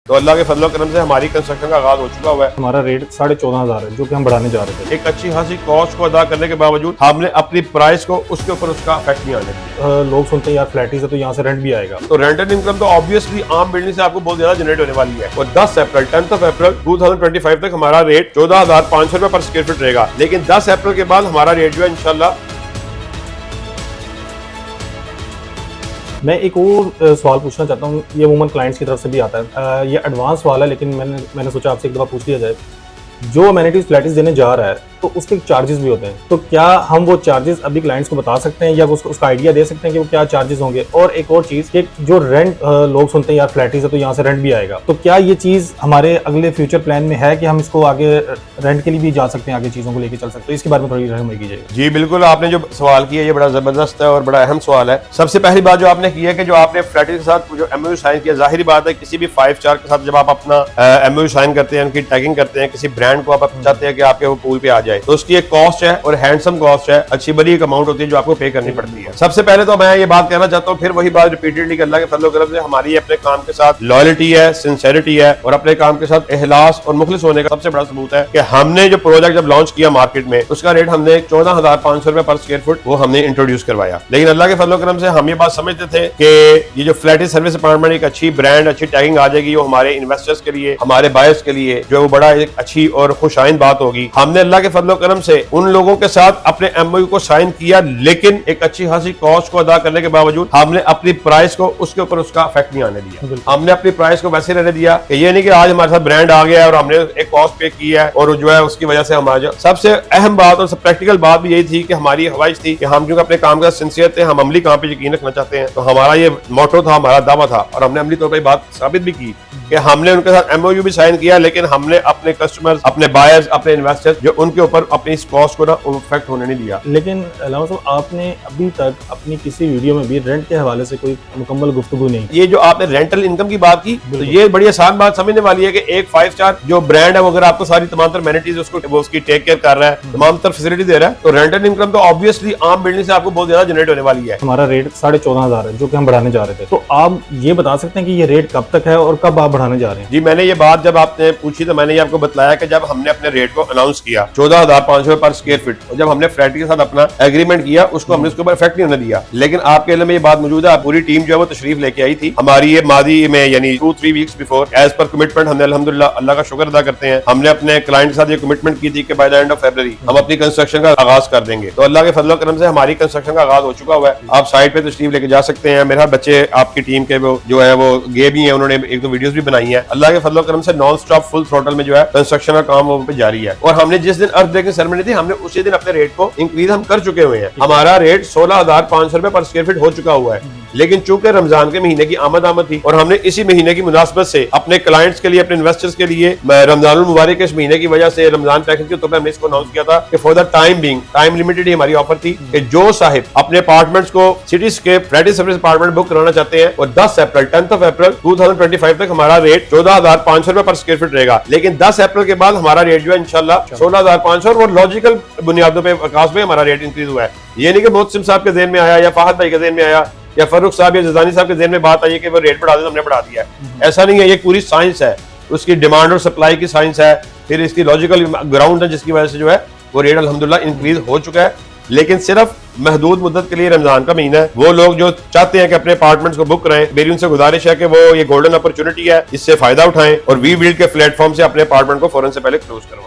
तो अल्लाह के फजल करम से हमारी कंस्ट्रक्शन का आगाज हो चुका हुआ है। हमारा रेट 14,500 है जो कि हम बढ़ाने जा रहे थे। एक अच्छी खासी कॉस्ट को अदा करने के बावजूद हमने अपनी प्राइस को उसके ऊपर उसका इफेक्ट नहीं आने दिया। लोग सुनते हैं यार फ्लैटीज है तो यहाँ से रेंट भी आएगा, तो रेंटल इनकम तो ऑब्वियसली आम बिल्डिंग से आपको बहुत ज्यादा जनरेट होने वाली है। और 10 अप्रैल 2025 तक हमारा रेट 14,500 रुपए पर स्क्वायर फीट रहेगा। लेकिन 10 अप्रैल के बाद हमारा रेट जो है इंशाल्लाह। मैं एक और सवाल पूछना चाहता हूँ, ये अमूमन क्लाइंट्स की तरफ से भी आता है। ये एडवांस सवाल है लेकिन मैंने सोचा आपसे एक दफ़ा पूछ लिया जाए। जो अमेनिटीज फ्लैटीज देने जा रहा है तो उसके चार्जेस भी होते हैं, तो क्या हम वो चार्जेस अभी क्लाइंट्स को बता सकते हैं या उसका आइडिया दे सकते हैं कि वो क्या चार्जेस होंगे? और एक और चीज़ कि जो रेंट लोग सुनते हैं यार फ्लैटीज है तो यहाँ से रेंट भी आएगा, तो क्या ये चीज़ हमारे अगले फ्यूचर प्लान में है कि हम इसको आगे रेंट के लिए भी जा सकते हैं, आगे चीज़ों को लेकर चल सकते हैं? इसके बारे में थोड़ी रहनुमाई कीजिएगा। जी बिल्कुल, आपने जो सवाल किया ये बड़ा जबरदस्त है और बड़ा अहम सवाल है। सबसे पहली बात जो आपने की है कि जो आपने फ्लैटीज के साथ जो एमओयू साइन किया, जाहिर बात है किसी भी 5 स्टार के साथ जब आप अपना एमओयू साइन करते हैं, उनकी टैगिंग करते हैं, किसी ब्रांड को आप चाहते हैं कि आपके वो पूल पे आ जाए, तो उसकी एक कॉस्ट है और हैंडसम कॉस्ट है, अच्छी बड़ी एक अमाउंट होती है जो आपको पे करनी पड़ती है। सबसे पहले तो मैं ये बात कहना चाहता हूँ, फिर वही बात रिपीटेडली, अल्लाह के फजल करम से हमारी अपने काम के साथ लॉयल्टी है, सिंसेरिटी है और अपने काम के साथ इखलास और मुखलिस होने का सबसे बड़ा सबूत है कि हमने जो प्रोजेक्ट जब लॉन्च किया मार्केट में, उसका रेट हमने 14,500 रुपए पर स्क्वायर फुट वो हमने इंट्रोड्यूस करवाया। लेकिन अल्लाह के फजल करम से हम ये बात समझते थे कि ये जो फ्लैटी सर्विस डिपार्टमेंट एक अच्छी ब्रांड, अच्छी टैगिंग आ जाएगी, वो हमारे इन्वेस्टर्स के लिए, हमारे बायर्स के लिए जो वो बड़ा एक अच्छी और खुशाइन बात होगी। हमने अल्लाह के फजल करम से उन लोगों के साथ अपने एमओयू को साइन किया, लेकिन एक अच्छी खासी कॉस्ट को अदा करने के बावजूद हमने अपनी प्राइस को उसके ऊपर उसका इफेक्ट नहीं आने दिया। हमने अपनी प्राइस को वैसे रहने दिया कि ये नहीं कि आज हमारे साथ ब्रांड आ गया है और हमने एक कॉस्ट पे की है और जो है उसकी वजह से हमारा जो सबसे अहम बात और प्रैक्टिकल बात भी यही थी कि हमारी ख्वाहिश थी कि हम क्योंकि अपने काम का सिंसियर थे, हम अमली काम पे यकीन रखना चाहते हैं, तो हमारा ये मोटो था, हमारा दावा था और हमने अमली तौर पर बात साबित भी की कि हमने उनके साथ एमओयू भी साइन किया, लेकिन हमने अपने कस्टमर्स, अपने बायर्स, अपने इन्वेस्टर्स जो उनके ऊपर अपनी इस कॉस्ट को ना इफेक्ट होने नहीं दिया। लेकिन अलामा साहब, आपने अभी तक अपनी किसी वीडियो में भी रेंट के हवाले से कोई मुकम्मल गुफ्तगू नहीं। ये जो आपने रेंटल इनकम की बात की, तो ये बड़ी आसान बात समझने वाली है कि एक 5 स्टार जो ब्रांड है वो अगर आपको सारी तमाम तर एमेनिटीज उसकी टेक केयर कर रहा है, तमाम तर फैसिलिटी दे रहा है, तो रेंटल इनकम तो ऑब्वियसली आम बिल्डिंग से आपको बहुत ज्यादा जनरेट होने वाली है। हमारा रेट 14,500 है जो कि हम बढ़ाने जा रहे थे, तो आप ये बता सकते हैं कि ये रेट कब तक है और कब आप बढ़ाने जा रहे हैं? जी, मैंने ये बात जब आपने पूछी तो मैंने ये आपको बताया कि जब हमने अपने रेट को अनाउंस किया 14,500 पर स्क्वायर फीट, और जब हमने फ्लैट के साथ अपना एग्रीमेंट किया, उसको हमने उसके ऊपर इफेक्ट नहीं होने दिया। लेकिन आपके इल्म में ये बात मौजूद है, पूरी टीम जो है वो तशरीफ लेके आई थी हमारी ये मादी में, यानी 2-3 weeks before, as per commitment हमने अल्हम्दुलिल्लाह अल्लाह का शुक्र अदा करते हैं, हमने अपने क्लाइंट के साथ ये कमिटमेंट की थी कि by the end of February हम अपनी कंस्ट्रक्शन का आगाज कर देंगे। तो अल्लाह के फजल करम से हमारी कंस्ट्रक्शन का आगाज हो चुका हुआ है। आप साइट पे तशरीफ लेके जा सकते हैं। मेरे बच्चे आपकी टीम के वो जो है वो गे भी है, उन्होंने एक दो वीडियोस भी बनाई है। अल्लाह के फजल करम से नॉन स्टॉप फुल थ्रोटल में जो है कंस्ट्रक्शन का काम वो पे जारी है। और हमने जिस दिन अर्थ ब्रेकिंग सेरेमनी थी, हमने उसी दिन अपने रेट को इंक्रीज हम कर चुके हुए हैं। हमारा रेट 16,500 रुपए पर स्क्वायर फीट हो चुका हुआ है। लेकिन चूंकि रमजान के महीने की आमद थी और हमने इसी महीने की मुनासबत से अपने क्लाइंट्स के लिए, अपने इन्वेस्टर्स के लिए रमजानुल मुबारक के इस महीने की वजह से रमजान पैकेज के तौर पर हमने इसको अनाउंस किया था कि for the time being, time limited हमारी ऑफर थी कि जो साहिब अपने अपार्टमेंट्स को cityscape flirty service apartment book कराना चाहते हैं, और 10 अप्रैल 2025 तक हमारा रेट 14,500 रुपए पर स्क्वायर फीट रहेगा। लेकिन 10 अप्रैल के बाद हमारा रेट जो है इंशाल्लाह 16,500 और लॉजिकल बुनियादों पर आकाश में हमारा रेट इंक्रीज हुआ है। ये नहीं कि मोहसिन साहब के ज़हन में आया या फहद भाई के ज़हन में आया या फरूख साहब या जजानी साहब के ज़हन में बात आई कि वो रेट बढ़ा दे तो हमने बढ़ा दिया है। ऐसा नहीं है, ये पूरी साइंस है, उसकी डिमांड और सप्लाई की साइंस है, फिर इसकी लॉजिकल ग्राउंड है जिसकी वजह से जो है वो रेट अल्हम्दुलिल्लाह इंक्रीज हो चुका है। लेकिन सिर्फ महदूद मुद्दत के लिए, रमजान का महीना है, वो लोग जो चाहते हैं कि अपने अपार्टमेंट्स को बुक कराएं, मेरी उनसे गुजारिश है कि वो ये गोल्डन अपॉर्चुनिटी है, इससे फायदा उठाएं और वी बिल्ड के प्लेटफॉर्म से अपने अपार्टमेंट को फौरन से पहले क्लोज करवाएं।